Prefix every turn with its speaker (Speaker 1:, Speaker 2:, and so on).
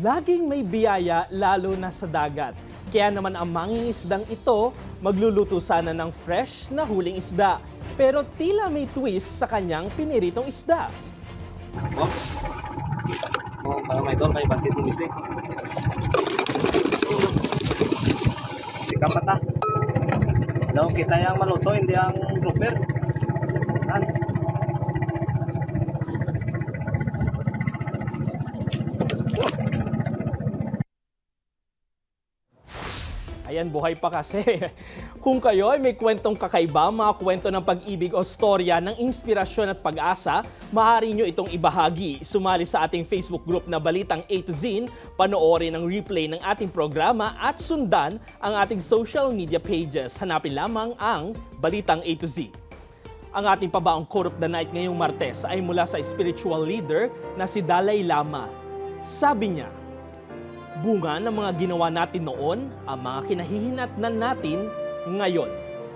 Speaker 1: Laging may biyaya lalo na sa dagat. Kaya naman ang mangingisdang ito magluluto sana ng fresh na huling isda. Pero tila may twist sa kanyang piniritong isda.
Speaker 2: Oh, para may doon kay Basit Lumise. Sikap pa. Daw kita yang maluto, hindi ang grouper. Yan.
Speaker 1: Ayan, buhay pa kasi. Kung kayo ay may kwentong kakaiba, mga kwento ng pag-ibig o storya ng inspirasyon at pag-asa, maaari nyo itong ibahagi. Sumali sa ating Facebook group na Balitang A to Z, panoorin ang replay ng ating programa at sundan ang ating social media pages. Hanapin lamang ang Balitang A to Z. Ang ating pabaong quote of the night ngayong Martes ay mula sa spiritual leader na si Dalai Lama. Sabi niya, bunga ng mga ginawa natin noon, ang mga kinahihinatnan natin ngayon.